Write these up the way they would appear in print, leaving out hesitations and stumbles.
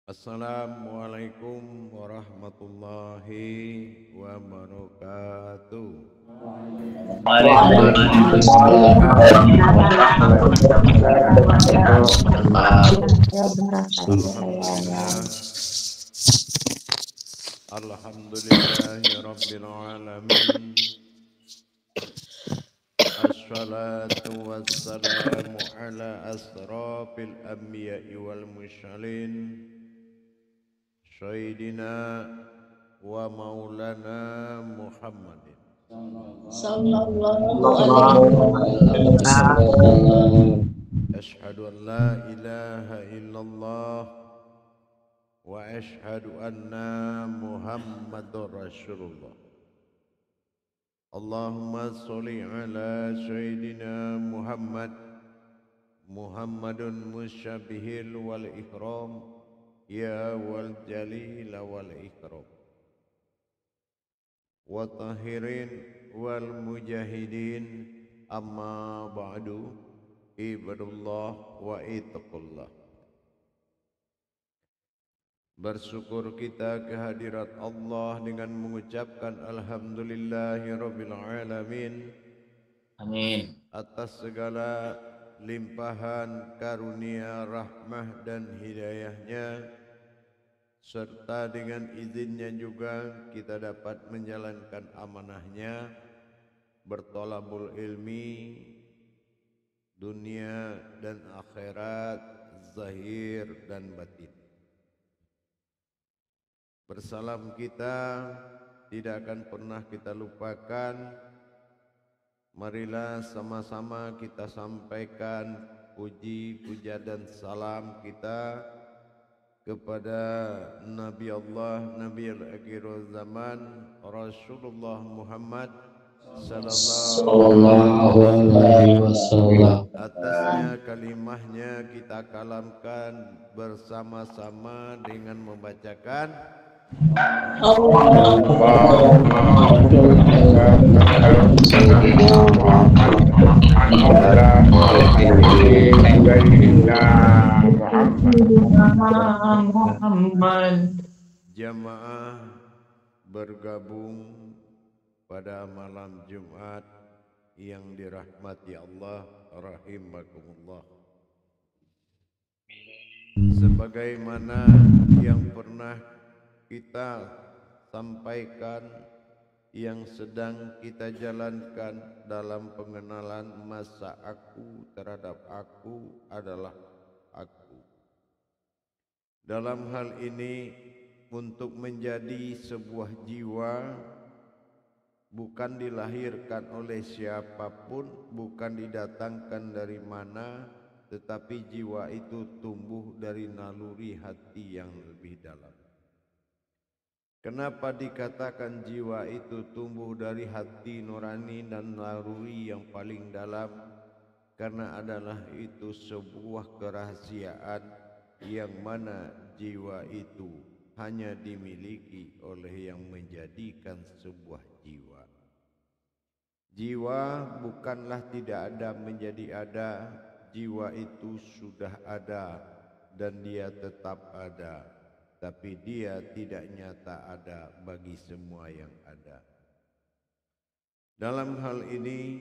Assalamualaikum warahmatullahi wabarakatuh. Alhamdulillah, alhamdulillahi rabbil alamin. Assalatu wassalamu ala asrafil anbiya'i wal mursalin. Sayyidina wa maulana Muhammadin. Sallallahu alaihi wasallam. Ashhadu an la ilaha illallah wa ashhadu anna Muhammadur Rasulullah. Allahumma sholli ala Sayyidina Muhammadun musyabihil wal ikram ya wal jalil wal ikram wa tahirin wal mujahidin amma ba'du ibadullah wa ittaqullah. Bersyukur kita kehadirat Allah dengan mengucapkan alhamdulillahirabbil alamin Amin. atas segala limpahan karunia rahmah dan hidayahnya, serta dengan izinnya juga kita dapat menjalankan amanahnya bertolabul ilmi dunia dan akhirat, zahir dan batin. Bersalam kita tidak akan pernah kita lupakan. Marilah sama-sama kita sampaikan puji, puja dan salam kita kepada Nabi Allah, Nabi al-akhir zaman, Rasulullah Muhammad Sallallahu alaihi wasallam. Atasnya kalimahnya kita kalamkan bersama-sama dengan membacakan Muhammad. Jamaah bergabung pada malam Jumat yang dirahmati Allah rahimakumullah. Sebagaimana yang pernah kita sampaikan, yang sedang kita jalankan dalam pengenalan masa aku terhadap aku adalah aku. Dalam hal ini, untuk menjadi sebuah jiwa bukan dilahirkan oleh siapapun, bukan didatangkan dari mana, tetapi jiwa itu tumbuh dari naluri hati yang lebih dalam. Kenapa dikatakan jiwa itu tumbuh dari hati nurani dan naluri yang paling dalam? Karena adalah itu sebuah kerahasiaan yang mana jiwa itu hanya dimiliki oleh yang menjadikan sebuah jiwa. Jiwa bukanlah tidak ada menjadi ada, jiwa itu sudah ada dan dia tetap ada, tapi dia tidak nyata ada bagi semua yang ada. Dalam hal ini,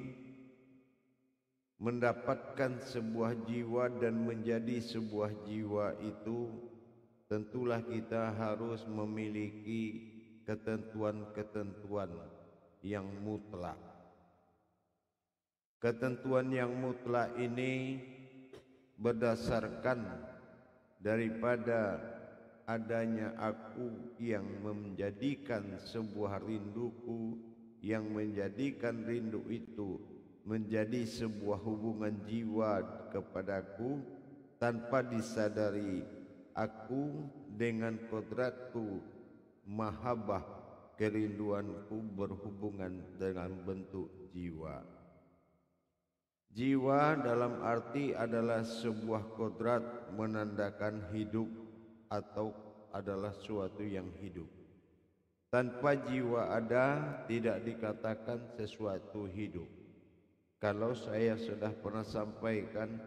mendapatkan sebuah jiwa dan menjadi sebuah jiwa itu, tentulah kita harus memiliki ketentuan-ketentuan yang mutlak. Ketentuan yang mutlak ini berdasarkan daripada adanya aku yang menjadikan sebuah rinduku, yang menjadikan rindu itu menjadi sebuah hubungan jiwa kepadaku tanpa disadari. Aku dengan kodratku, mahabbah, kerinduanku berhubungan dengan bentuk jiwa. Jiwa dalam arti adalah sebuah kodrat menandakan hidup atau adalah suatu yang hidup. Tanpa jiwa ada, tidak dikatakan sesuatu hidup. Kalau saya sudah pernah sampaikan,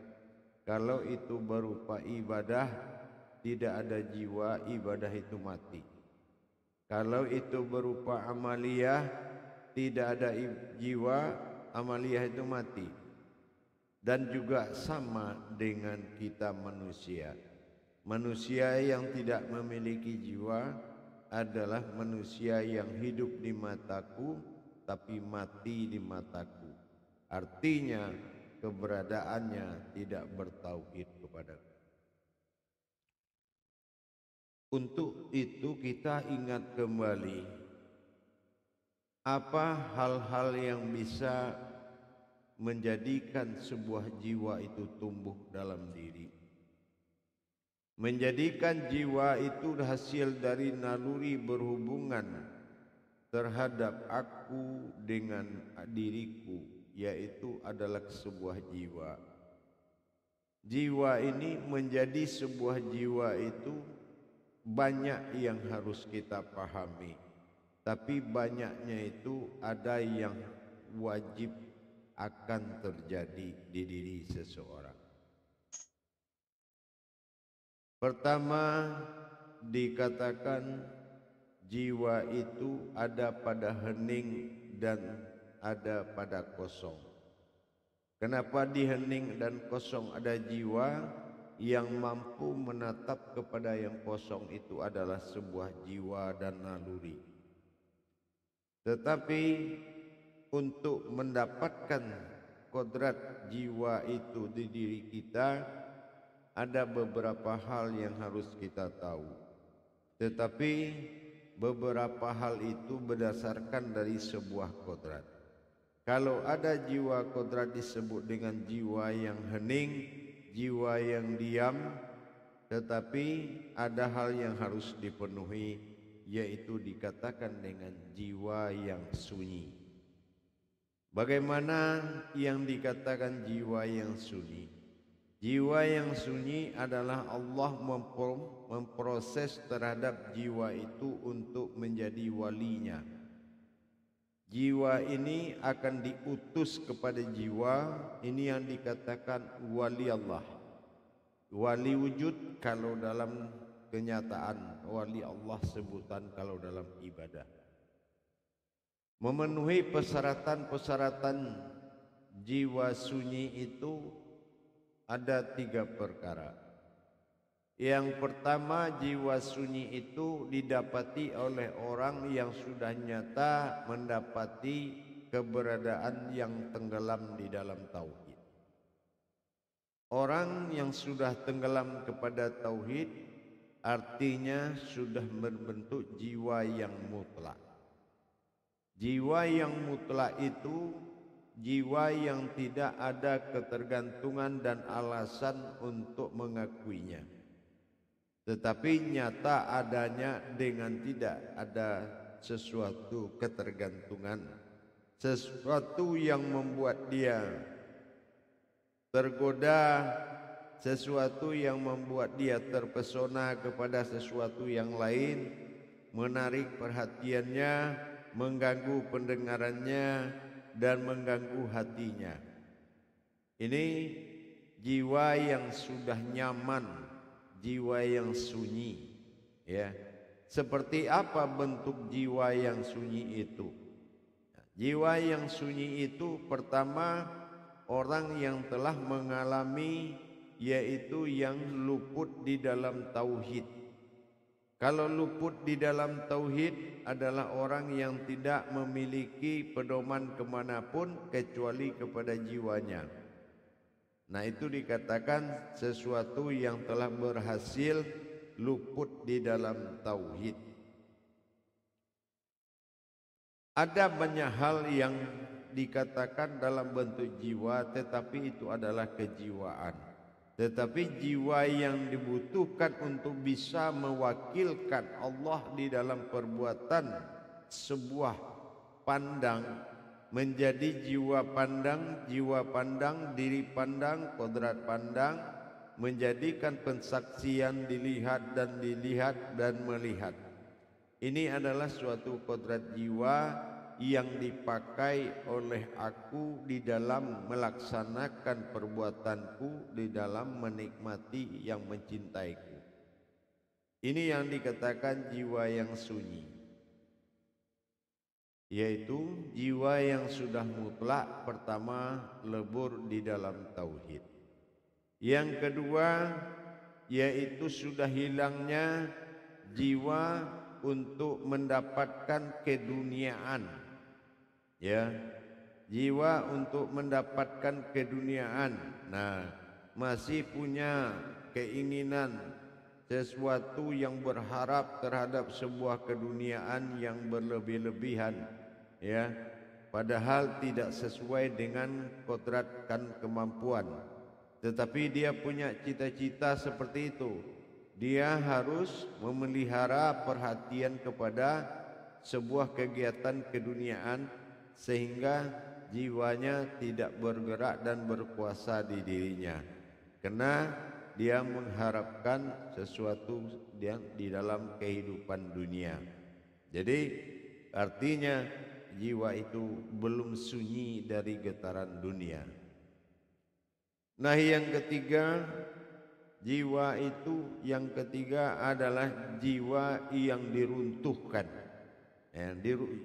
kalau itu berupa ibadah, tidak ada jiwa, ibadah itu mati. Kalau itu berupa amaliyah, tidak ada jiwa, amaliyah itu mati. Dan juga sama dengan kita manusia. Manusia yang tidak memiliki jiwa adalah manusia yang hidup di mataku tapi mati di mataku. Artinya keberadaannya tidak bertauhid kepadaku. Untuk itu kita ingat kembali apa hal-hal yang bisa menjadikan sebuah jiwa itu tumbuh dalam diri. Menjadikan jiwa itu hasil dari naluri berhubungan terhadap aku dengan diriku, yaitu adalah sebuah jiwa. Jiwa ini menjadi sebuah jiwa itu banyak yang harus kita pahami, tapi banyaknya itu ada yang wajib akan terjadi di diri seseorang. Pertama, dikatakan jiwa itu ada pada hening dan ada pada kosong. Kenapa di hening dan kosong ada jiwa? Yang mampu menatap kepada yang kosong itu adalah sebuah jiwa dan naluri. Tetapi untuk mendapatkan kodrat jiwa itu di diri kita, ada beberapa hal yang harus kita tahu. Tetapi beberapa hal itu berdasarkan dari sebuah kodrat. Kalau ada jiwa kodrat disebut dengan jiwa yang hening, jiwa yang diam, tetapi ada hal yang harus dipenuhi, yaitu dikatakan dengan jiwa yang sunyi. Bagaimana yang dikatakan jiwa yang sunyi? Jiwa yang sunyi adalah Allah memproses terhadap jiwa itu untuk menjadi walinya. Jiwa ini akan diutus kepada jiwa, ini yang dikatakan wali Allah. Wali wujud kalau dalam kenyataan, wali Allah sebutan kalau dalam ibadah. Memenuhi persyaratan-persyaratan jiwa sunyi itu ada 3 perkara. Yang pertama, jiwa sunyi itu didapati oleh orang yang sudah nyata mendapati keberadaan yang tenggelam di dalam tauhid. Orang yang sudah tenggelam kepada tauhid artinya sudah membentuk jiwa yang mutlak. Jiwa yang mutlak itu jiwa yang tidak ada ketergantungan dan alasan untuk mengakuinya. Tetapi nyata adanya dengan tidak ada sesuatu ketergantungan, sesuatu yang membuat dia tergoda, sesuatu yang membuat dia terpesona kepada sesuatu yang lain, menarik perhatiannya, mengganggu pendengarannya, dan mengganggu hatinya. Ini jiwa yang sudah nyaman, jiwa yang sunyi, ya. Seperti apa bentuk jiwa yang sunyi itu? Jiwa yang sunyi itu pertama orang yang telah mengalami, yaitu yang luput di dalam tauhid. Kalau luput di dalam tauhid adalah orang yang tidak memiliki pedoman kemanapun kecuali kepada jiwanya. Nah, itu dikatakan sesuatu yang telah berhasil luput di dalam tauhid. Ada banyak hal yang dikatakan dalam bentuk jiwa, tetapi itu adalah kejiwaan. Tetapi jiwa yang dibutuhkan untuk bisa mewakilkan Allah di dalam perbuatan sebuah pandang menjadi jiwa pandang, diri pandang, kodrat pandang, menjadikan pensaksian dilihat dan melihat. Ini adalah suatu kodrat jiwa yang dipakai oleh aku di dalam melaksanakan perbuatanku, di dalam menikmati yang mencintaiku. Ini yang dikatakan jiwa yang sunyi, yaitu jiwa yang sudah mutlak. Pertama, lebur di dalam tauhid. Yang kedua, yaitu sudah hilangnya jiwa untuk mendapatkan keduniaan, ya, jiwa untuk mendapatkan keduniaan. Nah, masih punya keinginan sesuatu yang berharap terhadap sebuah keduniaan yang berlebih-lebihan, ya, padahal tidak sesuai dengan kodrat dan kemampuan. Tetapi dia punya cita-cita seperti itu. Dia harus memelihara perhatian kepada sebuah kegiatan keduniaan sehingga jiwanya tidak bergerak dan berkuasa di dirinya, karena dia mengharapkan sesuatu yang di dalam kehidupan dunia. Jadi artinya jiwa itu belum sunyi dari getaran dunia. Nah, yang ketiga, jiwa itu yang ketiga adalah jiwa yang diruntuhkan.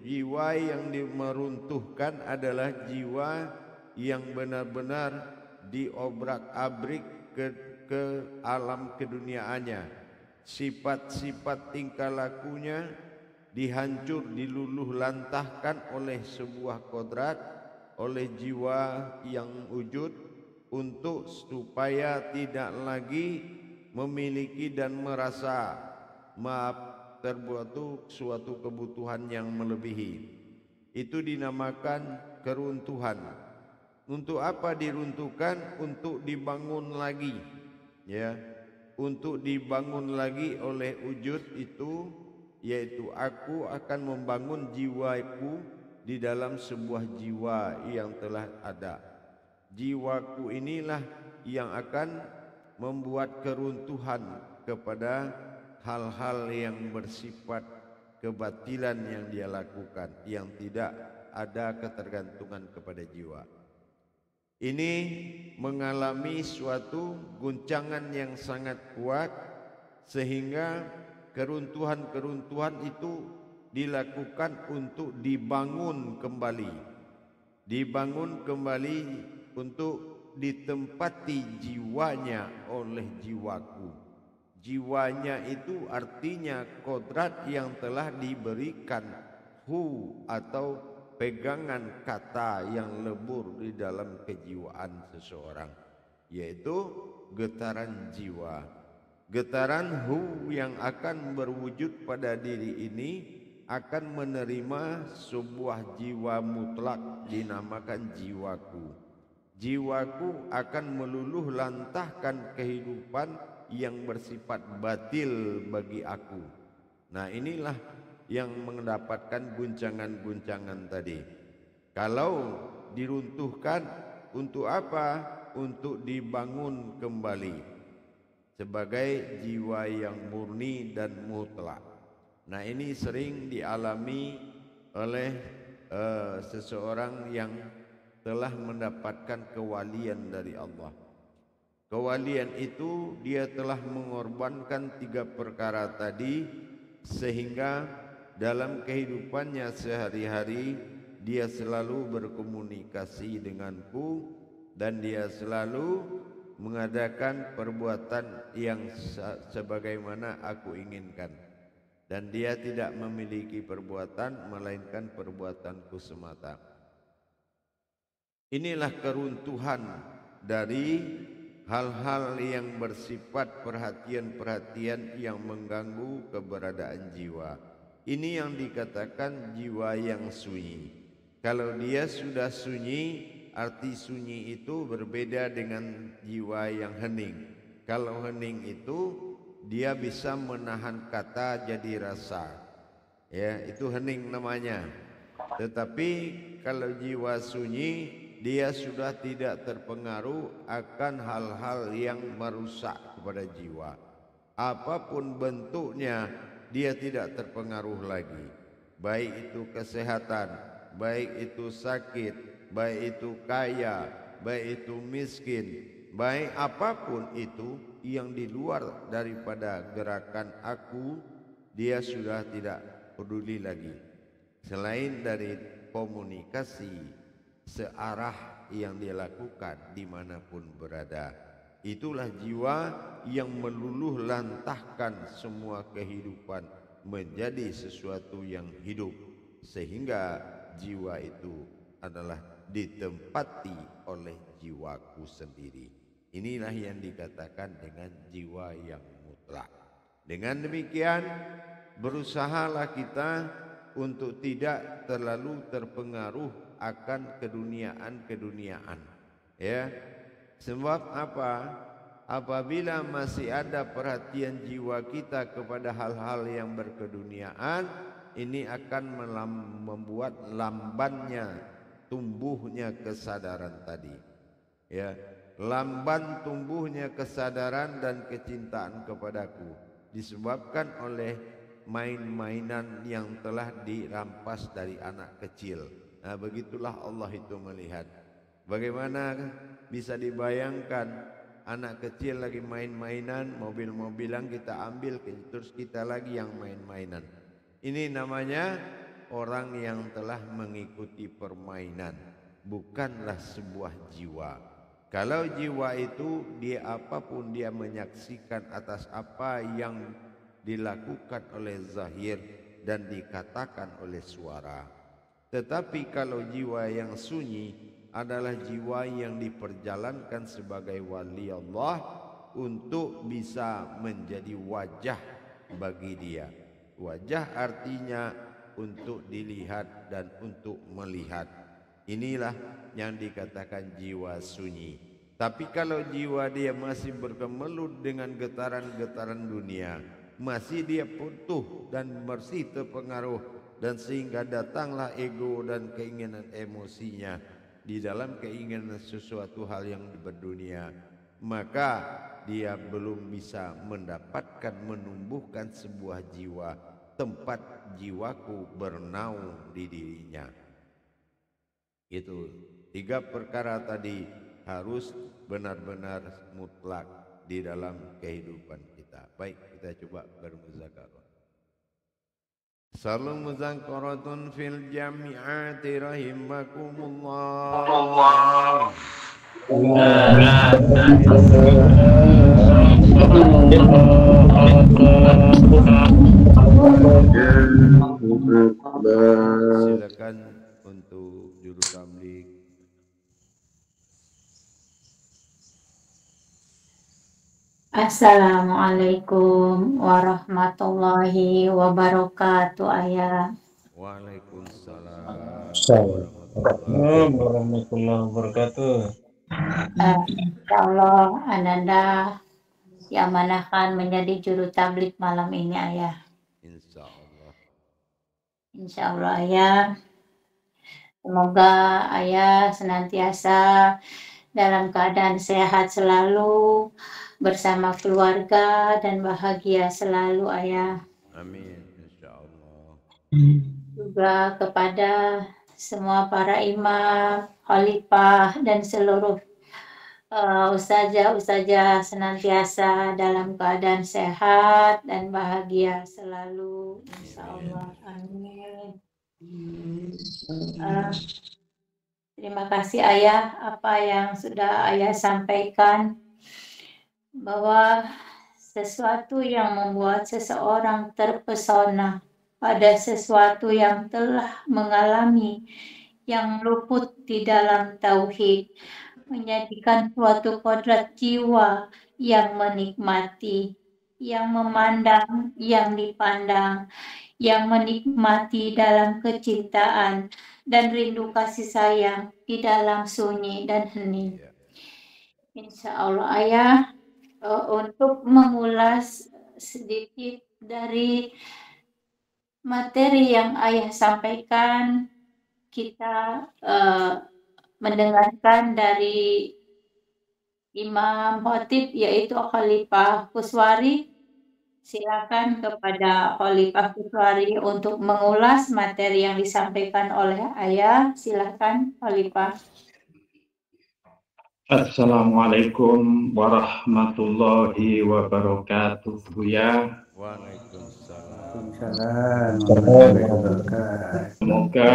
Jiwa yang meruntuhkan adalah jiwa yang benar-benar diobrak-abrik ke alam keduniaannya. Sifat-sifat tingkah lakunya dihancur, diluluh lantahkan oleh sebuah kodrat, oleh jiwa yang wujud, untuk supaya tidak lagi memiliki dan merasa terbuat suatu kebutuhan yang melebihi. Itu dinamakan keruntuhan. Untuk apa diruntuhkan? Untuk dibangun lagi, ya, untuk dibangun lagi oleh wujud itu, yaitu aku akan membangun jiwaku di dalam sebuah jiwa yang telah ada. Jiwaku inilah yang akan membuat keruntuhan kepada hal-hal yang bersifat kebatilan yang dia lakukan, yang tidak ada ketergantungan kepada jiwa. Ini mengalami suatu guncangan yang sangat kuat, sehingga keruntuhan-keruntuhan itu dilakukan untuk dibangun kembali. Dibangun kembali untuk ditempati jiwanya oleh jiwaku. Jiwanya itu artinya kodrat yang telah diberikan atau pegangan kata yang lebur di dalam kejiwaan seseorang, yaitu getaran jiwa. Getaran yang akan berwujud pada diri ini akan menerima sebuah jiwa mutlak, dinamakan jiwaku. Jiwaku akan meluluh lantahkan kehidupan yang bersifat batil bagi aku. Nah, inilah yang mendapatkan guncangan-guncangan tadi. Kalau diruntuhkan, untuk apa? Untuk dibangun kembali sebagai jiwa yang murni dan mutlak. Nah, ini sering dialami oleh seseorang yang telah mendapatkan kewalian dari Allah. Kewalian itu dia telah mengorbankan 3 perkara tadi, sehingga dalam kehidupannya sehari-hari dia selalu berkomunikasi denganku dan dia selalu mengadakan perbuatan yang sebagaimana aku inginkan, dan dia tidak memiliki perbuatan melainkan perbuatanku semata. Inilah keruntuhan dari hal-hal yang bersifat perhatian-perhatian yang mengganggu keberadaan jiwa. Ini yang dikatakan jiwa yang sunyi. Kalau dia sudah sunyi, arti sunyi itu berbeda dengan jiwa yang hening. Kalau hening itu dia bisa menahan kata jadi rasa, ya, itu hening namanya. Tetapi kalau jiwa sunyi, dia sudah tidak terpengaruh akan hal-hal yang merusak kepada jiwa. Apapun bentuknya, dia tidak terpengaruh lagi. Baik itu kesehatan, baik itu sakit, baik itu kaya, baik itu miskin, baik apapun itu yang di luar daripada gerakan aku, dia sudah tidak peduli lagi. Selain dari komunikasi searah yang dia lakukan dimanapun berada, itulah jiwa yang meluluh lantahkan semua kehidupan menjadi sesuatu yang hidup, sehingga jiwa itu adalah ditempati oleh jiwaku sendiri. Inilah yang dikatakan dengan jiwa yang mutlak. Dengan demikian, berusahalah kita untuk tidak terlalu terpengaruh akan keduniaan-keduniaan. Ya, sebab apa? Apabila masih ada perhatian jiwa kita kepada hal-hal yang berkeduniaan, ini akan membuat lambannya tumbuhnya kesadaran tadi. Ya, lamban tumbuhnya kesadaran dan kecintaan kepadaku disebabkan oleh main-mainan yang telah dirampas dari anak kecil. Nah, begitulah Allah itu melihat. Bagaimana bisa dibayangkan anak kecil lagi main-mainan, mobil-mobilan kita ambil, terus kita lagi yang main-mainan. Ini namanya orang yang telah mengikuti permainan, bukanlah sebuah jiwa. Kalau jiwa itu, dia apapun dia menyaksikan atas apa yang dilakukan oleh zahir dan dikatakan oleh suara. Tetapi kalau jiwa yang sunyi adalah jiwa yang diperjalankan sebagai wali Allah untuk bisa menjadi wajah bagi dia. Wajah artinya untuk dilihat dan untuk melihat. Inilah yang dikatakan jiwa sunyi. Tapi kalau jiwa dia masih berkemelut dengan getaran-getaran dunia, masih dia putuh dan masih terpengaruh, dan sehingga datanglah ego dan keinginan emosinya di dalam keinginan sesuatu hal yang berdunia, maka dia belum bisa mendapatkan menumbuhkan sebuah jiwa, tempat jiwaku bernaung di dirinya. Itu 3 perkara tadi harus benar-benar mutlak di dalam kehidupan kita. Baik, kita coba bermuzakarah. Salam muzakaratun fil jami'ati rahimakumullah. Silakan untuk juru tabligh. Assalamualaikum warahmatullahi wabarakatuh, Ayah. Waalaikumsalam warahmatullahi wabarakatuh. Insyaallah Ananda diamanahkan menjadi juru tabligh malam ini, Ayah. Insyaallah. Insyaallah, Ayah. Semoga Ayah senantiasa dalam keadaan sehat selalu, bersama keluarga dan bahagia selalu, Ayah. Amin, insyaallah. Juga kepada semua para imam, khalifah dan seluruh ustazah senantiasa dalam keadaan sehat dan bahagia selalu, insyaallah. Amin. Terima kasih Ayah apa yang sudah Ayah sampaikan, bahwa sesuatu yang membuat seseorang terpesona pada sesuatu yang telah mengalami yang luput di dalam tauhid, menjadikan suatu kodrat jiwa yang menikmati, yang memandang, yang dipandang, yang menikmati dalam kecintaan dan rindu kasih sayang di dalam sunyi dan hening. Insyaallah Ayah, untuk mengulas sedikit dari materi yang Ayah sampaikan, kita mendengarkan dari Imam Khatib yaitu Khalifah Kuswari. Silakan kepada Khalifah Kuswari untuk mengulas materi yang disampaikan oleh Ayah. Silakan Khalifah. Assalamualaikum warahmatullahi wabarakatuh, Buya. Waalaikumsalam. Semoga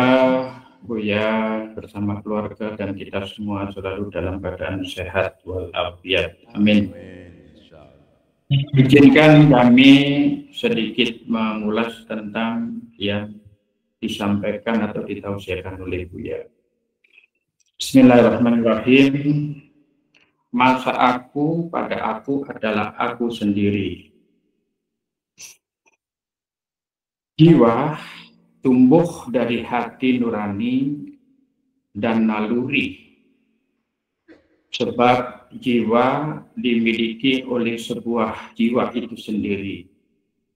Buya bersama keluarga dan kita semua selalu dalam keadaan sehat walafiat. Amin. Izinkan kami sedikit mengulas tentang yang disampaikan atau ditausiahkan oleh Buya. Bismillahirrahmanirrahim. Masa aku pada aku adalah aku sendiri. Jiwa tumbuh dari hati nurani dan naluri. Sebab jiwa dimiliki oleh sebuah jiwa itu sendiri.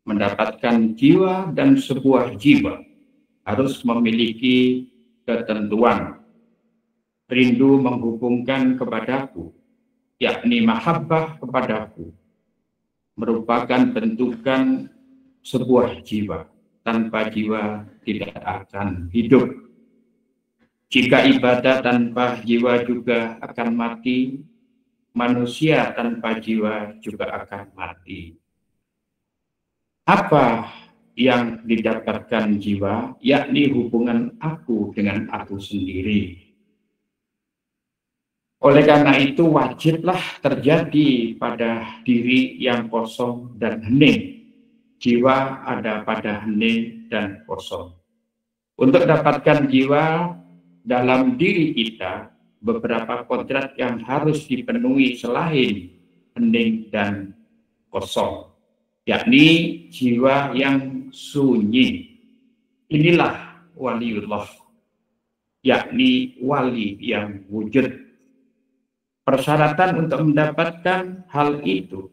Mendapatkan jiwa dan sebuah jiwa harus memiliki ketentuan. Rindu menghubungkan kepadaku, yakni mahabbah kepadaku, merupakan bentukan sebuah jiwa. Tanpa jiwa tidak akan hidup. Jika ibadah tanpa jiwa juga akan mati, manusia tanpa jiwa juga akan mati. Apa yang didapatkan jiwa, yakni hubungan aku dengan aku sendiri. Oleh karena itu wajiblah terjadi pada diri yang kosong dan hening. Jiwa ada pada hening dan kosong. Untuk dapatkan jiwa dalam diri kita, beberapa kodrat yang harus dipenuhi selain hening dan kosong, yakni jiwa yang sunyi. Inilah waliullah, yakni wali yang wujud. Persyaratan untuk mendapatkan hal itu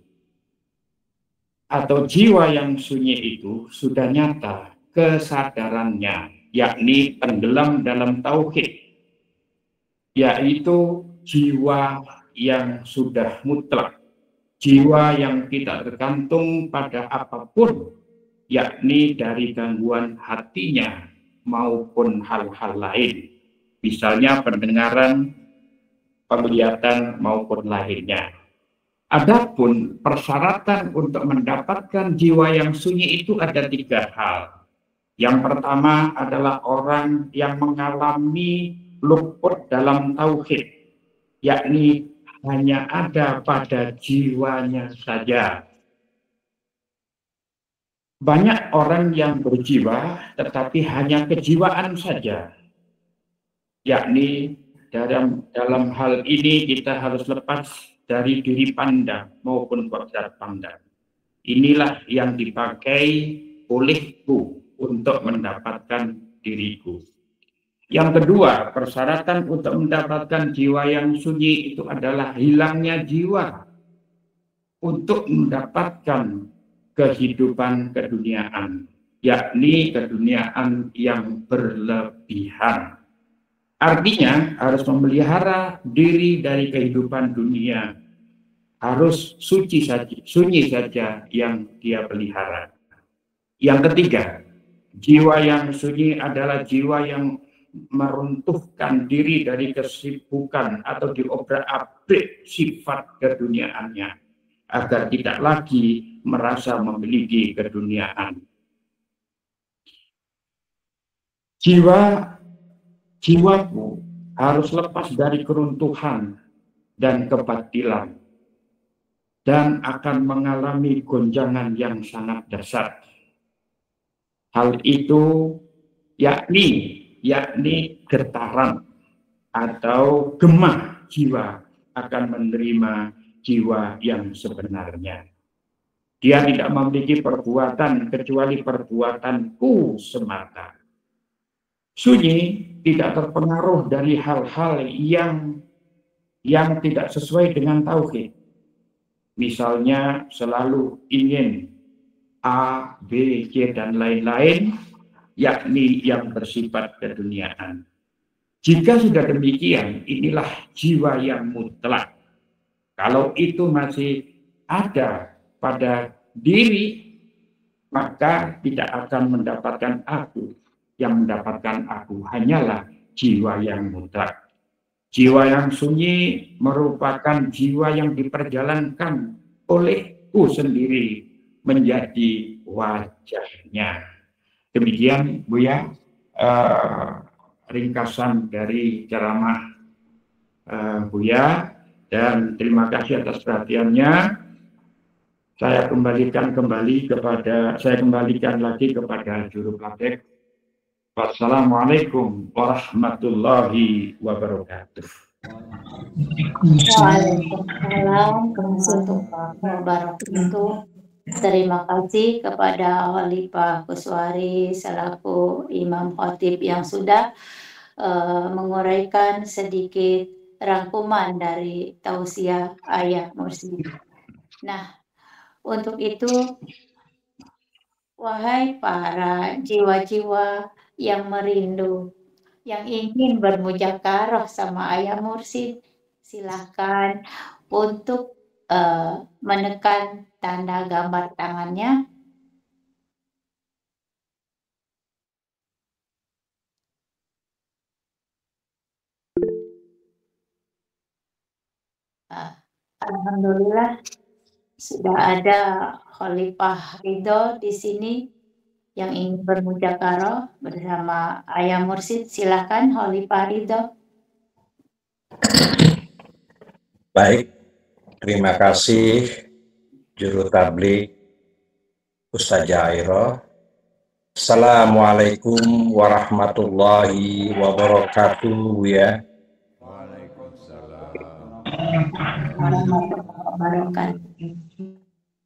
atau jiwa yang sunyi itu sudah nyata kesadarannya, yakni tenggelam dalam tauhid, yaitu jiwa yang sudah mutlak, jiwa yang tidak tergantung pada apapun, yakni dari gangguan hatinya maupun hal-hal lain, misalnya pendengaran, penglihatan maupun lainnya. Adapun persyaratan untuk mendapatkan jiwa yang sunyi itu ada 3 hal. Yang pertama adalah orang yang mengalami luput dalam tauhid, yakni hanya ada pada jiwanya saja. Banyak orang yang berjiwa tetapi hanya kejiwaan saja, yakni dalam hal ini kita harus lepas dari diri pandang maupun kodrat pandang. Inilah yang dipakai olehku untuk mendapatkan diriku. Yang kedua, persyaratan untuk mendapatkan jiwa yang sunyi itu adalah hilangnya jiwa untuk mendapatkan kehidupan keduniaan, yakni keduniaan yang berlebihan. Artinya harus memelihara diri dari kehidupan dunia, harus sunyi saja yang dia pelihara. Yang ketiga, jiwa yang sunyi adalah jiwa yang meruntuhkan diri dari kesibukan atau diobrak-abrik sifat keduniaannya, agar tidak lagi merasa memiliki keduniaan. Jiwaku harus lepas dari keruntuhan dan kebatilan dan akan mengalami gonjangan yang sangat dahsyat. Hal itu yakni getaran atau gemah jiwa akan menerima jiwa yang sebenarnya. Dia tidak memiliki perbuatan kecuali perbuatanku semata. Sunyi tidak terpengaruh dari hal-hal yang tidak sesuai dengan tauhid. Misalnya selalu ingin A, B, C, dan lain-lain, yakni yang bersifat keduniaan. Jika sudah demikian, inilah jiwa yang mutlak. Kalau itu masih ada pada diri, maka tidak akan mendapatkan aku. Yang mendapatkan aku hanyalah jiwa yang mutlak. Jiwa yang sunyi merupakan jiwa yang diperjalankan olehku sendiri menjadi wajahnya. Demikian Buya ringkasan dari ceramah Buya, dan terima kasih atas perhatiannya. Saya kembalikan lagi kepada juru praktek. Wassalamualaikum warahmatullahi wabarakatuh. Waalaikumsalam warahmatullahi wabarakatuh. Terima kasih kepada Khalifah Kuswari selaku Imam Khatib yang sudah menguraikan sedikit rangkuman dari tausiah Ayah Mursyid. Nah, untuk itu, wahai para jiwa-jiwa yang merindu, yang ingin bermujakarah sama Ayah Mursyid, silahkan untuk menekan tanda gambar tangannya. Alhamdulillah sudah ada Khalifah Ridho di sini yang ingin bermujakarah bersama Ayah Mursyid. Silakan Khalifah Ridho. Baik, terima kasih Juru Tabligh Ustazah Airo. Assalamualaikum warahmatullahi wabarakatuh ya.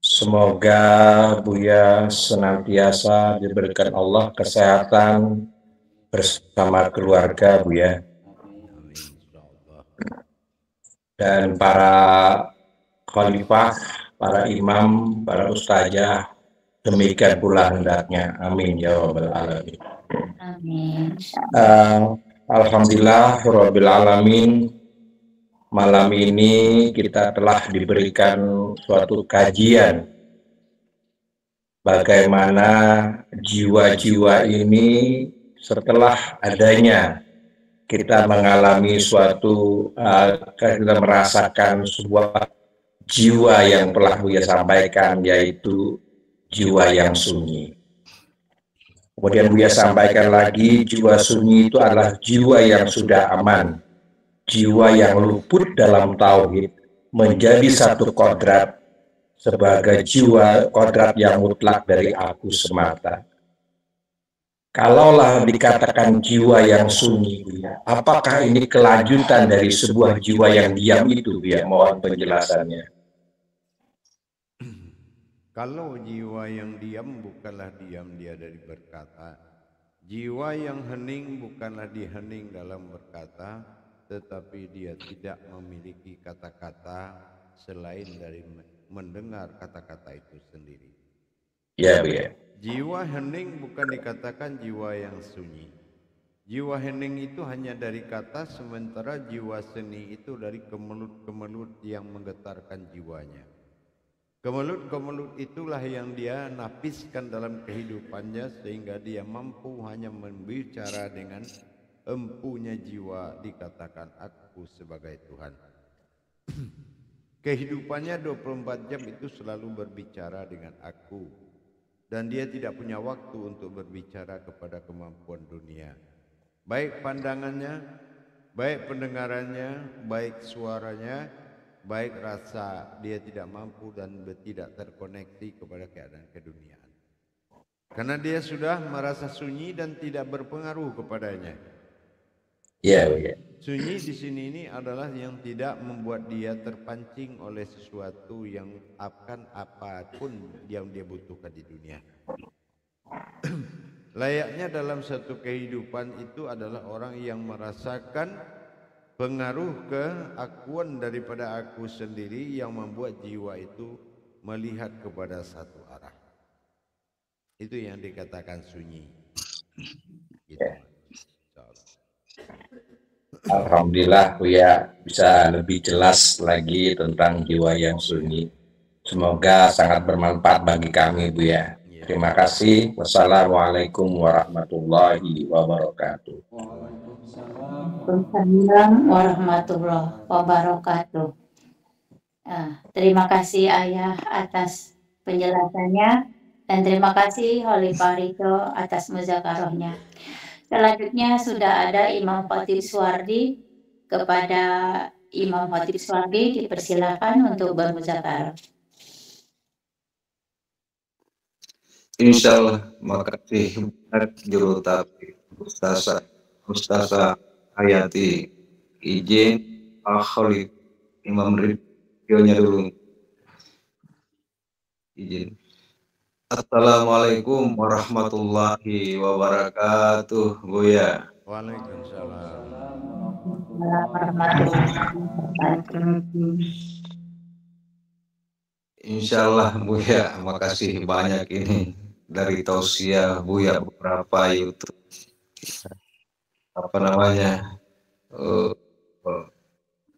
Semoga Buya senantiasa diberikan Allah kesehatan bersama keluarga Buya, dan para khalifah, para imam, para ustazah, demikian pula hendaknya. Amin ya rabbal alamin. Amin. Alhamdulillah rabbil alamin. Malam ini kita telah diberikan suatu kajian bagaimana jiwa-jiwa ini setelah adanya kita mengalami suatu kita merasakan sebuah jiwa yang telah Buya sampaikan, yaitu jiwa yang sunyi. Kemudian Buya sampaikan lagi, jiwa sunyi itu adalah jiwa yang sudah aman, jiwa yang luput dalam tauhid, menjadi satu kodrat sebagai jiwa kodrat yang mutlak dari aku semata. Kalaulah dikatakan jiwa yang sunyi, apakah ini kelanjutan dari sebuah jiwa yang diam itu? Ya, mohon penjelasannya. Kalau jiwa yang diam bukanlah diam dia dari berkata, jiwa yang hening bukanlah dia hening dalam berkata, tetapi dia tidak memiliki kata-kata selain dari mendengar kata-kata itu sendiri. Ya, ya. Jiwa hening bukan dikatakan jiwa yang sunyi. Jiwa hening itu hanya dari kata, sementara jiwa seni itu dari kemelut-kemelut yang menggetarkan jiwanya. Kemelut-kemelut itulah yang dia napiskan dalam kehidupannya sehingga dia mampu hanya membicara dengan empunya jiwa, dikatakan aku sebagai Tuhan. Kehidupannya 24 jam itu selalu berbicara dengan aku, dan dia tidak punya waktu untuk berbicara kepada kemampuan dunia. Baik pandangannya, baik pendengarannya, baik suaranya, baik rasa, dia tidak mampu dan tidak terkoneksi kepada keadaan keduniaan. Karena dia sudah merasa sunyi dan tidak berpengaruh kepadanya. Ya, ya. Sunyi di sini ini adalah yang tidak membuat dia terpancing oleh sesuatu yang akan apapun yang dia butuhkan di dunia. Layaknya dalam satu kehidupan itu adalah orang yang merasakan pengaruh keakuan daripada aku sendiri yang membuat jiwa itu melihat kepada satu arah. Itu yang dikatakan sunyi. Gitu. Alhamdulillah Buya bisa lebih jelas lagi tentang jiwa yang sunyi. Semoga sangat bermanfaat bagi kami Buya. Terima kasih. Wassalamualaikum warahmatullahi wabarakatuh. Waalaikumsalam warahmatullahi wabarakatuh. Terima kasih Ayah atas penjelasannya dan terima kasih Khalifah Ridho atas muzakarohnya. Selanjutnya sudah ada Imam Khatib Suwardi. Kepada Imam Khatib Suwardi dipersilakan untuk bermuzakarah. Insyaallah, makasih banyak juru tabligh Ustazah Hayati. Izin Khalid Imam Ridhonya dulu. Izin. Assalamualaikum warahmatullahi wabarakatuh, Buya. Waalaikumsalam. Warahmatullahi wabarakatuh. Insyaallah Buya, makasih banyak ini dari tausiah Buya beberapa YouTube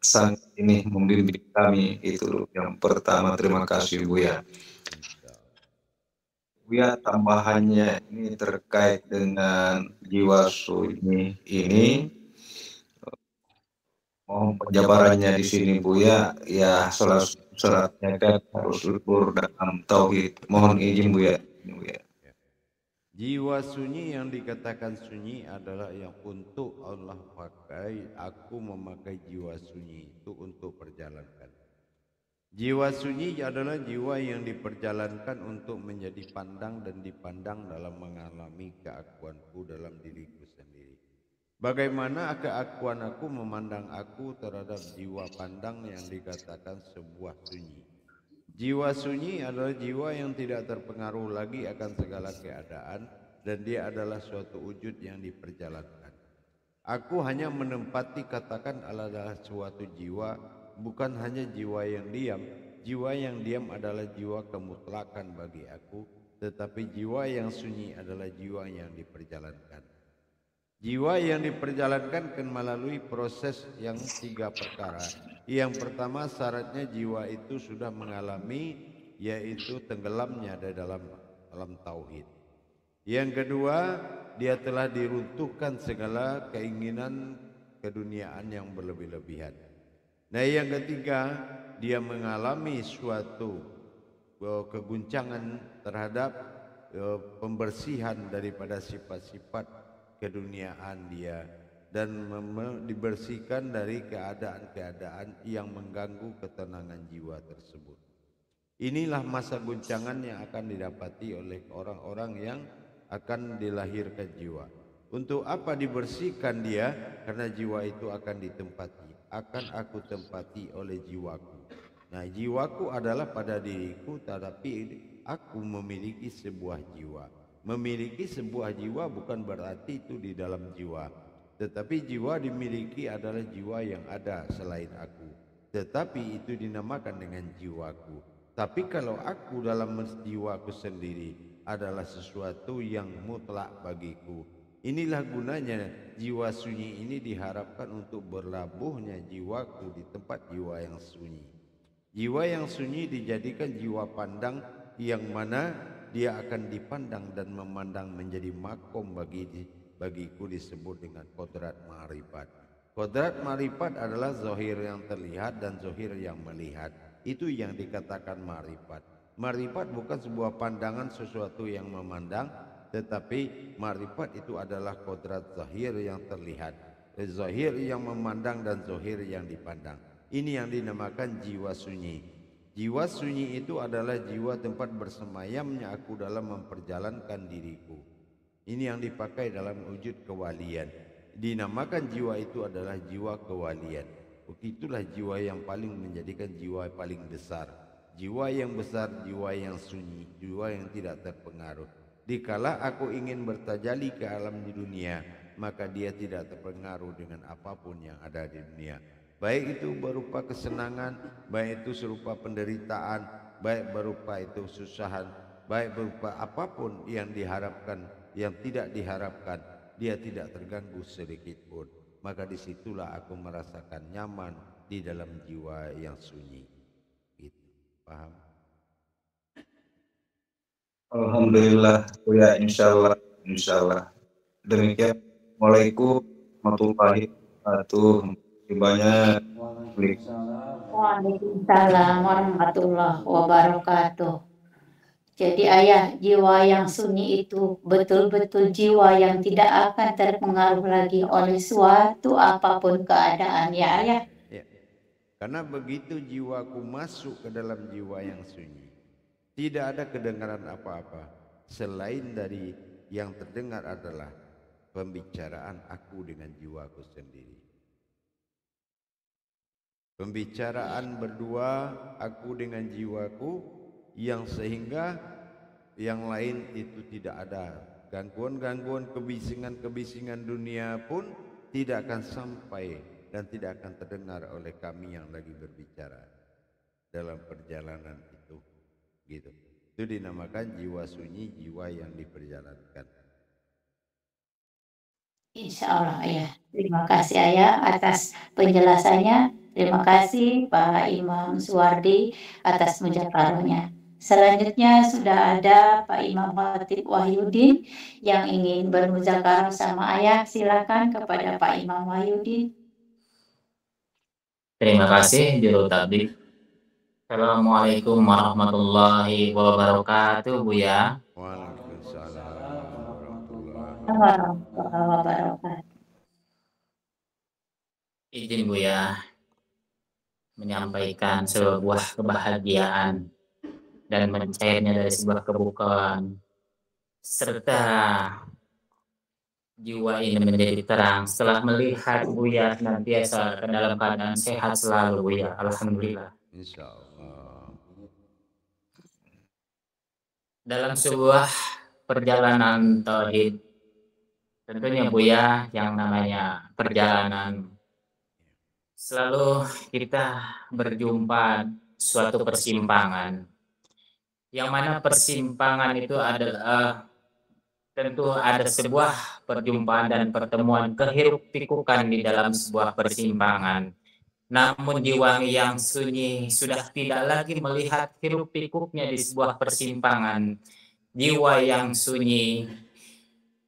sang ini membimbing kami. Itu yang pertama, terima kasih Buya. Buya, tambahannya ini terkait dengan jiwa sunyi ini, mohon penjabarannya di sini Buya. Ya, syaratnya kan harus luhur dalam tauhid. Mohon izin Buya. Jiwa sunyi yang dikatakan sunyi adalah yang untuk Allah pakai. Aku memakai jiwa sunyi itu untuk perjalankan. Jiwa sunyi adalah jiwa yang diperjalankan untuk menjadi pandang dan dipandang dalam mengalami keakuanku dalam diriku sendiri. Bagaimana keakuan aku memandang aku terhadap jiwa pandang yang dikatakan sebuah sunyi. Jiwa sunyi adalah jiwa yang tidak terpengaruh lagi akan segala keadaan dan dia adalah suatu wujud yang diperjalankan. Aku hanya menempati katakan adalah suatu jiwa, bukan hanya jiwa yang diam. Jiwa yang diam adalah jiwa kemutlakan bagi aku, tetapi jiwa yang sunyi adalah jiwa yang diperjalankan. Jiwa yang diperjalankan kan melalui proses yang 3 perkara. Yang pertama, syaratnya jiwa itu sudah mengalami, yaitu tenggelamnya di dalam tauhid. Yang kedua, dia telah diruntuhkan segala keinginan keduniaan yang berlebih-lebihan. Nah, yang ketiga, dia mengalami suatu keguncangan terhadap pembersihan daripada sifat-sifat keduniaan dia dan dibersihkan dari keadaan-keadaan yang mengganggu ketenangan jiwa tersebut. Inilah masa guncangan yang akan didapati oleh orang-orang yang akan dilahirkan jiwa. Untuk apa dibersihkan dia? Karena jiwa itu akan ditempati, akan aku tempati oleh jiwaku. Nah, jiwaku adalah pada diriku, tetapi aku memiliki sebuah jiwa. Memiliki sebuah jiwa bukan berarti itu di dalam jiwa, tetapi jiwa dimiliki adalah jiwa yang ada selain aku, tetapi itu dinamakan dengan jiwaku. Tapi kalau aku dalam jiwaku sendiri adalah sesuatu yang mutlak bagiku. Inilah gunanya jiwa sunyi ini diharapkan untuk berlabuhnya jiwaku di tempat jiwa yang sunyi. Jiwa yang sunyi dijadikan jiwa pandang yang mana dia akan dipandang dan memandang menjadi makom bagiku, disebut dengan kodrat ma'rifat. Kodrat ma'rifat adalah zahir yang terlihat dan zahir yang melihat. Itu yang dikatakan ma'rifat. Ma'rifat bukan sebuah pandangan sesuatu yang memandang, tetapi ma'rifat itu adalah kodrat zahir yang terlihat, zahir yang memandang dan zahir yang dipandang. Ini yang dinamakan jiwa sunyi. Jiwa sunyi itu adalah jiwa tempat bersemayamnya aku dalam memperjalankan diriku. Ini yang dipakai dalam wujud kewalian. Dinamakan jiwa itu adalah jiwa kewalian. Begitulah jiwa yang paling menjadikan jiwa paling besar. Jiwa yang besar, jiwa yang sunyi, jiwa yang tidak terpengaruh. Dikala aku ingin bertajali ke alam di dunia, maka dia tidak terpengaruh dengan apapun yang ada di dunia. Baik itu berupa kesenangan, baik itu serupa penderitaan, baik berupa itu susahan, baik berupa apapun yang diharapkan, yang tidak diharapkan, dia tidak terganggu sedikit pun. Maka disitulah aku merasakan nyaman di dalam jiwa yang sunyi. Gitu. Paham? Alhamdulillah, ya insyaallah. Demikian. Assalamualaikum warahmatullahi wabarakatuh. Banyak. Waalaikumsalam warahmatullahi wabarakatuh. Jadi ayah, jiwa yang sunyi itu betul-betul jiwa yang tidak akan terpengaruh lagi oleh suatu apapun keadaan, ya ayah. Ya. Karena begitu jiwaku masuk ke dalam jiwa yang sunyi, tidak ada kedengaran apa-apa selain dari yang terdengar adalah pembicaraan aku dengan jiwaku sendiri. Pembicaraan berdua aku dengan jiwaku, yang sehingga yang lain itu tidak ada gangguan-gangguan, kebisingan-kebisingan dunia pun tidak akan sampai dan tidak akan terdengar oleh kami yang lagi berbicara dalam perjalanan itu, gitu. Itu dinamakan jiwa sunyi, jiwa yang diperjalankan. Insya Allah ayah. Terima kasih ayah atas penjelasannya. Terima kasih Pak Imam Suwardi atas mujakarahnya. Selanjutnya sudah ada Pak Imam Khatib Wahyudin yang ingin bermuzakarah sama ayah. Silakan kepada Pak Imam Wahyudin. Terima kasih Juru Tablik. Assalamualaikum warahmatullahi wabarakatuh, Buya. Waalaikumsalam warahmatullahi wabarakatuh. Izin Buya menyampaikan sebuah kebahagiaan dan mencairnya dari sebuah kebukaan, serta jiwa ini menjadi terang setelah melihat Buya senantiasa dalam keadaan sehat selalu, Buya. Alhamdulillah. Insya Allah. Dalam sebuah perjalanan tauhid, tentunya Buya, yang namanya perjalanan, selalu kita berjumpa suatu persimpangan, yang mana persimpangan itu adalah tentu ada sebuah perjumpaan dan pertemuan kehiruk pikukan di dalam sebuah persimpangan. Namun jiwa yang sunyi sudah tidak lagi melihat hiruk pikuknya di sebuah persimpangan. Jiwa yang sunyi,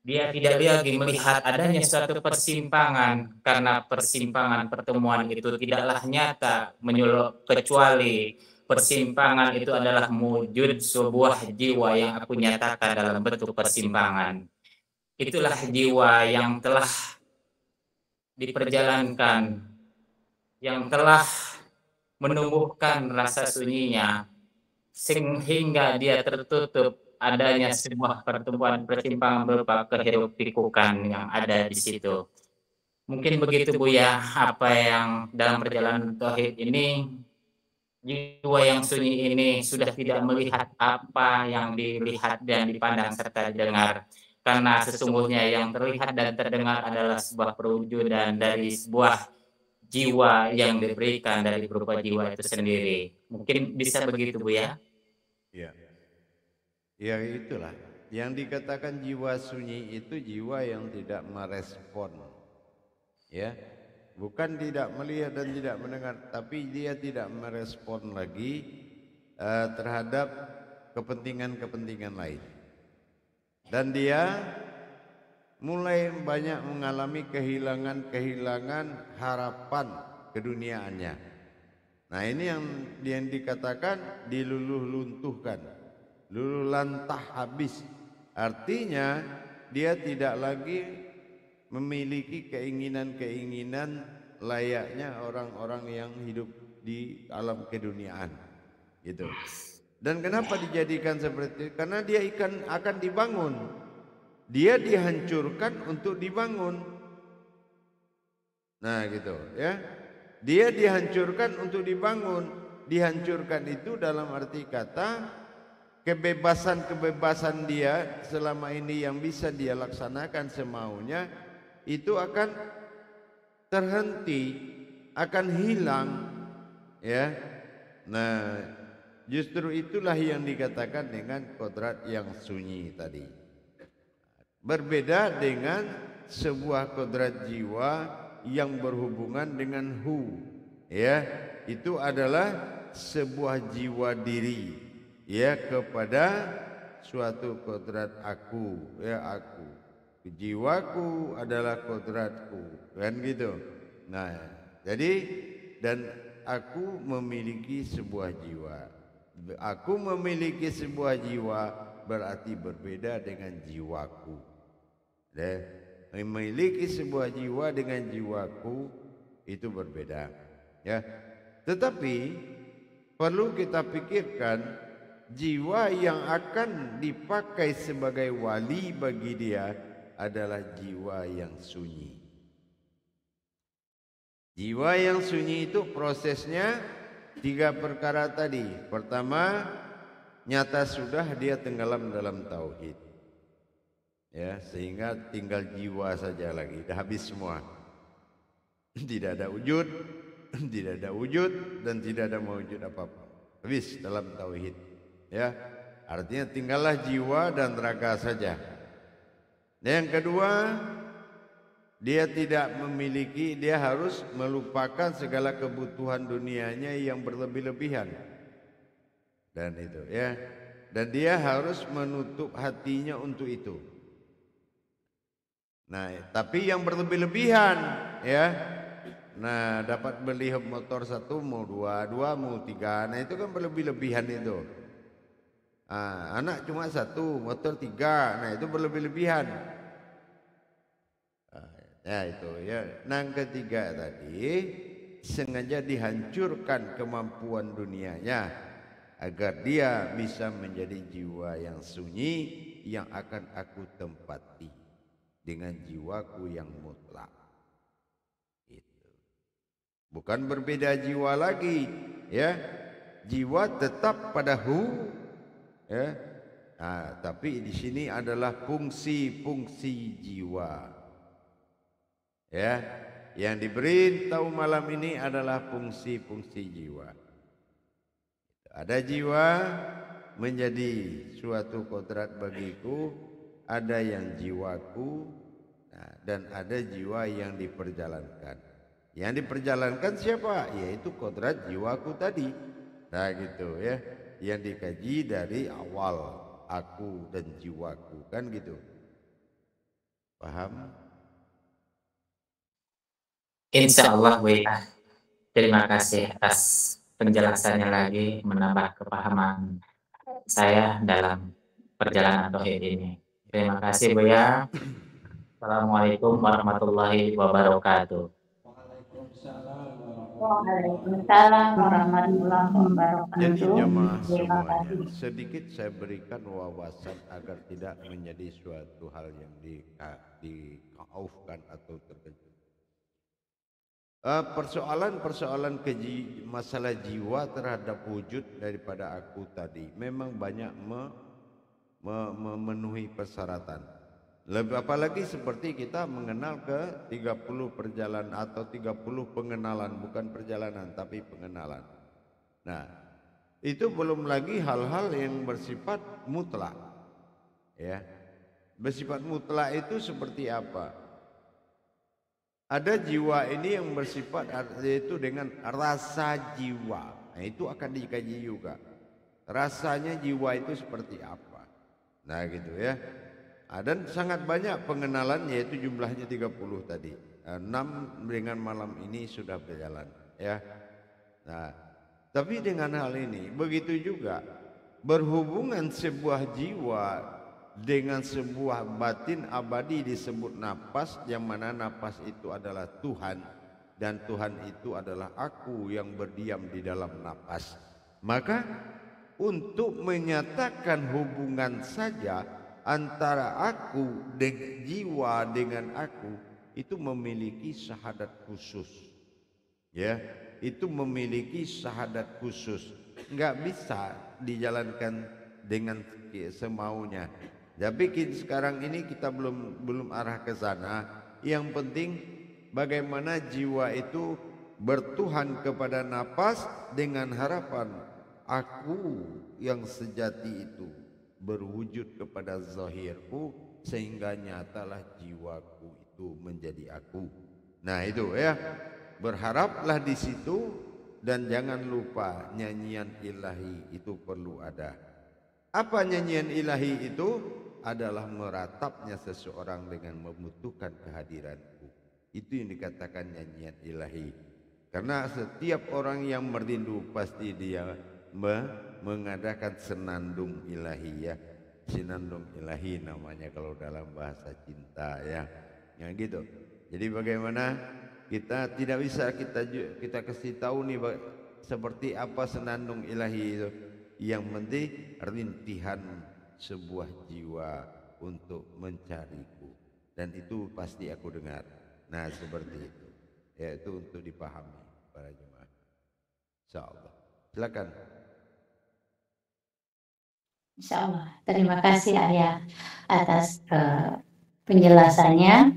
dia tidak lagi melihat adanya suatu persimpangan, karena persimpangan pertemuan itu tidaklah nyata menyulut, kecuali persimpangan itu adalah wujud sebuah jiwa yang aku nyatakan dalam bentuk persimpangan. Itulah jiwa yang telah diperjalankan, yang telah menumbuhkan rasa sunyinya, sehingga dia tertutup adanya sebuah pertemuan persimpangan berupa kehiruk pikukan yang ada di situ. Mungkin begitu Buya, apa yang dalam perjalanan tauhid ini, jiwa yang sunyi ini sudah tidak melihat apa yang dilihat dan dipandang serta didengar, karena sesungguhnya yang terlihat dan terdengar adalah sebuah perwujudan dari sebuah jiwa yang diberikan dari berupa jiwa itu sendiri. Mungkin bisa begitu Buya? Ya. Ya itulah yang dikatakan jiwa sunyi itu jiwa yang tidak merespon, ya, bukan tidak melihat dan tidak mendengar, tapi dia tidak merespon lagi terhadap kepentingan-kepentingan lain, dan dia mulai banyak mengalami kehilangan harapan keduniaannya. Nah ini yang dikatakan diluluh luntuhkan, luluh lantah habis. Artinya dia tidak lagi memiliki keinginan-keinginan layaknya orang-orang yang hidup di alam keduniaan, gitu. Dan kenapa dijadikan seperti itu? Karena dia akan dibangun. Dia dihancurkan untuk dibangun. Nah gitu ya. Dia dihancurkan untuk dibangun. Dihancurkan itu dalam arti kata kebebasan dia selama ini yang bisa dia laksanakan semaunya itu akan terhenti, akan hilang, ya. Nah, justru itulah yang dikatakan dengan kodrat yang sunyi tadi. Berbeda dengan sebuah kodrat jiwa yang berhubungan dengan hu, ya, itu adalah sebuah jiwa diri, ya, kepada suatu kodrat aku, ya, aku. jiwaku adalah kodratku, kan gitu. Nah, jadi dan aku memiliki sebuah jiwa. Aku memiliki sebuah jiwa berarti berbeda dengan jiwaku. Memiliki sebuah jiwa dengan jiwaku itu berbeda, ya. Tetapi perlu kita pikirkan jiwa yang akan dipakai sebagai wali bagi dia adalah jiwa yang sunyi. Jiwa yang sunyi itu prosesnya 3 perkara tadi. Pertama, nyata sudah dia tenggelam dalam tauhid, ya, sehingga tinggal jiwa saja lagi, dah habis semua. Tidak ada wujud, tidak ada wujud dan tidak ada mewujud apa-apa. Habis dalam tauhid, ya. Artinya tinggallah jiwa dan raga saja. Yang kedua, dia tidak memiliki, dia harus melupakan segala kebutuhan dunianya yang berlebih-lebihan. Dan itu, ya. Dan dia harus menutup hatinya untuk itu. Nah, tapi yang berlebih-lebihan, ya. Nah, dapat beli motor 1 mau 2, 2 mau 3. Nah, itu kan berlebih-lebihan itu. Anak cuma 1, motor 3. Nah, itu berlebih-lebihan. Ya itu, ya. Yang ketiga tadi, sengaja dihancurkan kemampuan dunianya agar dia bisa menjadi jiwa yang sunyi yang akan aku tempati dengan jiwaku yang mutlak. Itu bukan berbeda jiwa lagi, ya. Jiwa tetap pada ya. Nah, tapi di sini adalah fungsi-fungsi jiwa. Ya, yang diberi tahu malam ini adalah fungsi-fungsi jiwa. Ada jiwa menjadi suatu kodrat bagiku, ada yang jiwaku, dan ada jiwa yang diperjalankan. Yang diperjalankan siapa? Yaitu kodrat jiwaku tadi. Nah gitu, ya, yang dikaji dari awal, aku dan jiwaku, kan gitu. Paham? Insya Allah Buya. Terima kasih atas penjelasannya lagi, menambah kepahaman saya dalam perjalanan tauhid ini. Terima kasih Buya. Assalamualaikum warahmatullahi wabarakatuh. Waalaikumsalam warahmatullahi wabarakatuh. Jadi jemaah Terima semuanya, kasih. sedikit saya berikan wawasan agar tidak menjadi suatu hal yang dikaufkan atau terkejut. Persoalan masalah jiwa terhadap wujud daripada aku tadi memang banyak memenuhi persyaratan. Lebih apalagi seperti kita mengenal ke 30 perjalanan atau 30 pengenalan, bukan perjalanan tapi pengenalan. Nah, itu belum lagi hal-hal yang bersifat mutlak. Ya. Bersifat mutlak itu seperti apa? Ada jiwa ini yang bersifat yaitu dengan rasa jiwa. Nah, itu akan dikaji juga. Rasanya jiwa itu seperti apa? Nah, gitu ya. Dan sangat banyak pengenalan, yaitu jumlahnya 30 tadi. 6 dengan malam ini sudah berjalan, ya. Nah, tapi dengan hal ini begitu juga berhubungan sebuah jiwa dengan sebuah batin abadi disebut napas, yang mana napas itu adalah Tuhan dan Tuhan itu adalah aku yang berdiam di dalam napas. Maka untuk menyatakan hubungan saja antara aku dengan jiwa dengan aku itu memiliki syahadat khusus, ya, itu memiliki syahadat khusus, nggak bisa dijalankan dengan semaunya. Tapi sekarang ini kita belum arah ke sana. Yang penting bagaimana jiwa itu bertuhan kepada napas dengan harapan aku yang sejati itu berwujud kepada zahirku sehingga nyatalah jiwaku itu menjadi aku. Nah itu ya, berharaplah di situ dan jangan lupa nyanyian ilahi itu perlu ada. Apa nyanyian ilahi itu? adalah meratapnya seseorang dengan membutuhkan kehadiranku. Itu yang dikatakan nyanyian ilahi. Karena setiap orang yang merindu pasti dia mengadakan senandung ilahi ya. Senandung ilahi namanya kalau dalam bahasa cinta ya. Yang gitu. Jadi bagaimana kita tidak bisa kita kasih tahu nih seperti apa senandung ilahi itu. Yang penting rintihan sebuah jiwa untuk mencariku, dan itu pasti aku dengar. Nah seperti itu, yaitu untuk dipahami para jemaah. Insyaallah. Silakan. Insyaallah. Terima kasih Ayah atas penjelasannya.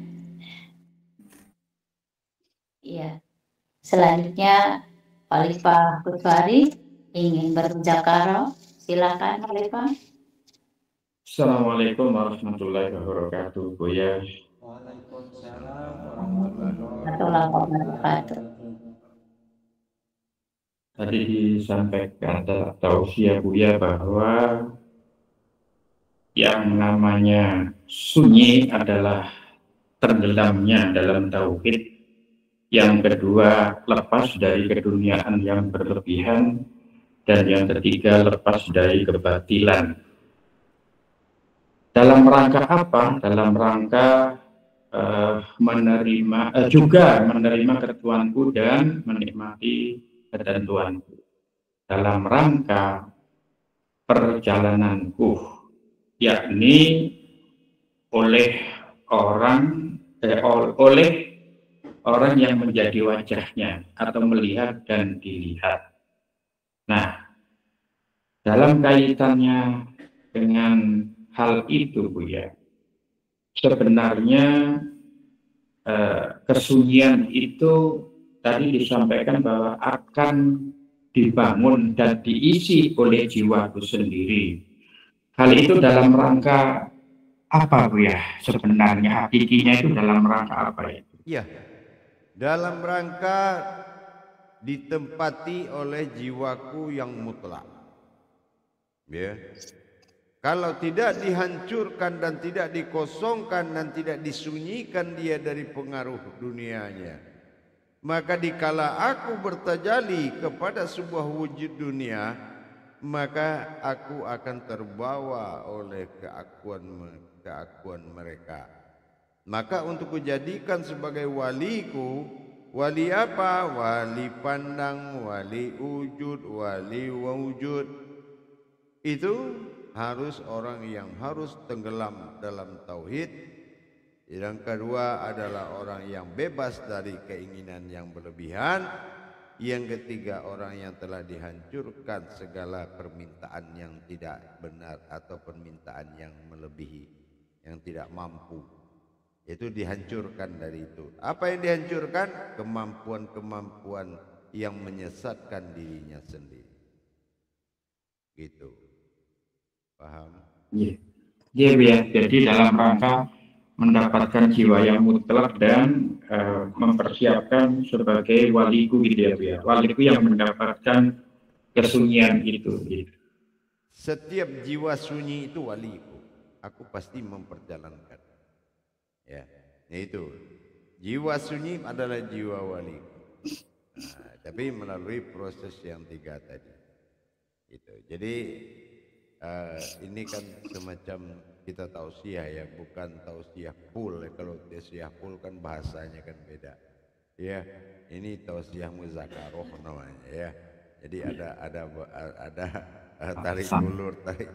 Iya. Selanjutnya Khalifah Kuswari ingin bermuzakarah. Silakan Khalifah. Assalamualaikum warahmatullahi wabarakatuh, Buya. Waalaikumsalam warahmatullahi wabarakatuh. Tadi disampaikan tausiah Buya bahwa yang namanya sunyi adalah tenggelamnya dalam tauhid. Yang kedua, lepas dari keduniaan yang berlebihan. Dan yang ketiga, lepas dari kebatilan. Dalam rangka apa? Dalam rangka menerima ketentuanku dan menikmati ketentuanku. Dalam rangka perjalananku, yakni oleh orang yang menjadi wajahnya atau melihat dan dilihat. Nah, dalam kaitannya dengan hal itu Buya, sebenarnya kesunyian itu tadi disampaikan bahwa akan dibangun dan diisi oleh jiwaku sendiri. Hal itu dalam rangka apa Buya? Sebenarnya hakikinya itu dalam rangka apa ya? Iya, dalam rangka ditempati oleh jiwaku yang mutlak. Ya. Kalau tidak dihancurkan dan tidak dikosongkan dan tidak disunyikan dia dari pengaruh dunianya, maka dikala aku bertajalli kepada sebuah wujud dunia, maka aku akan terbawa oleh keakuan mereka. Maka untuk kujadikan sebagai waliku, wali apa? Wali pandang, wali wujud, wali wujud. Itu harus orang yang harus tenggelam dalam tauhid. Yang kedua adalah orang yang bebas dari keinginan yang berlebihan. Yang ketiga orang yang telah dihancurkan segala permintaan yang tidak benar atau permintaan yang melebihi, yang tidak mampu. Itu dihancurkan dari itu. Apa yang dihancurkan? Kemampuan-kemampuan yang menyesatkan dirinya sendiri. Gitu. Paham? Iya. Ya. Jadi dalam rangka mendapatkan jiwa yang mutlak dan mempersiapkan sebagai waliku gitu ya. Waliku yang mendapatkan kesunyian itu. Gitu. Setiap jiwa sunyi itu waliku. Aku pasti memperjalankan. Ya, itu. Jiwa sunyi adalah jiwa waliku. Nah, tapi melalui proses yang 3 tadi. Itu. Jadi ini kan semacam kita tausiah ya, bukan tausiah full. Kalau tausiah full kan bahasanya kan beda. Ya, ini tausiah muzakarah namanya ya. Jadi ada tarik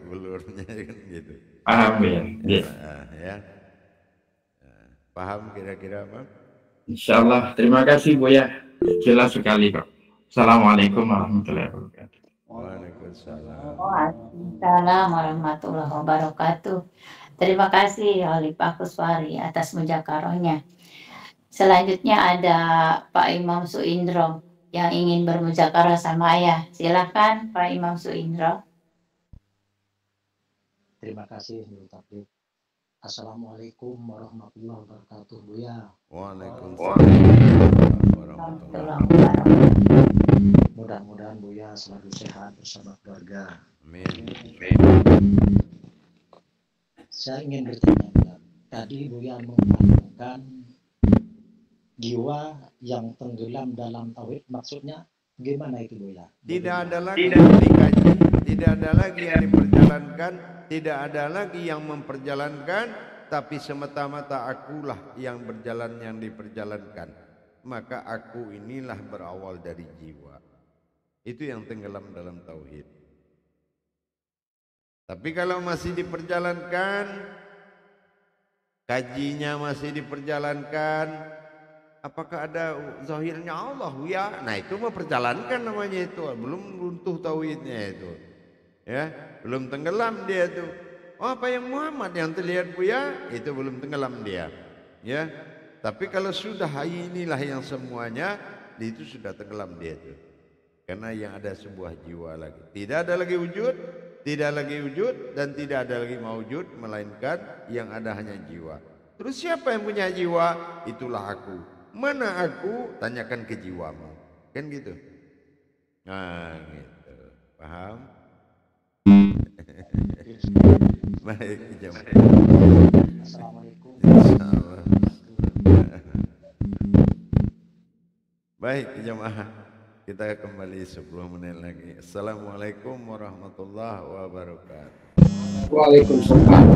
ulurnya kan gitu. Paham ya? Ya. Paham kira-kira apa? Insyaallah. Terima kasih Buya. Jelas sekali kok. Assalamualaikum warahmatullahi wabarakatuh. Waalaikumsalam. Waalaikumsalam warahmatullahi wabarakatuh. Terima kasih Khalifah Kuswari atas muzakarahnya. Selanjutnya ada Pak Imam Suindro yang ingin bermuzakarah sama Ayah. Silakan Pak Imam Suindro. Terima kasih Nurul Tablik. Assalamualaikum warahmatullahi wabarakatuh Buya. Waalaikumsalam warahmatullahi wabarakatuh. Mudah-mudahan Buya selalu sehat bersama keluarga. Amin. Saya ingin bertanya, Buya. Tadi Buya mengatakan jiwa yang tenggelam dalam tauhid, maksudnya gimana itu, Buya? Tidak ada lagi yang dikaji, tidak ada lagi yang diperjalankan, tidak ada lagi yang memperjalankan, tapi semata-mata akulah yang berjalan, yang diperjalankan. Maka aku inilah berawal dari jiwa. Itu yang tenggelam dalam tauhid. Tapi kalau masih diperjalankan, kajinya masih diperjalankan, apakah ada zahirnya Allah? Ya, nah itu mau perjalankan namanya itu, belum runtuh tauhidnya itu, ya, belum tenggelam dia itu. Oh, apa yang Muhammad yang terlihat Buya itu belum tenggelam dia, ya. Tapi kalau sudah inilah yang semuanya, itu sudah tenggelam dia itu. Karena yang ada sebuah jiwa lagi, tidak ada lagi wujud, tidak lagi wujud dan tidak ada lagi maujud, melainkan yang ada hanya jiwa. Terus siapa yang punya jiwa? Itulah aku. Mana aku? Tanyakan ke jiwamu. Kan gitu. Nah gitu. Paham? Baik, jemaah. Assalamualaikum. Baik, jemaah. Kita kembali 10 menit lagi. Assalamualaikum warahmatullahi wabarakatuh. Waalaikumsalam.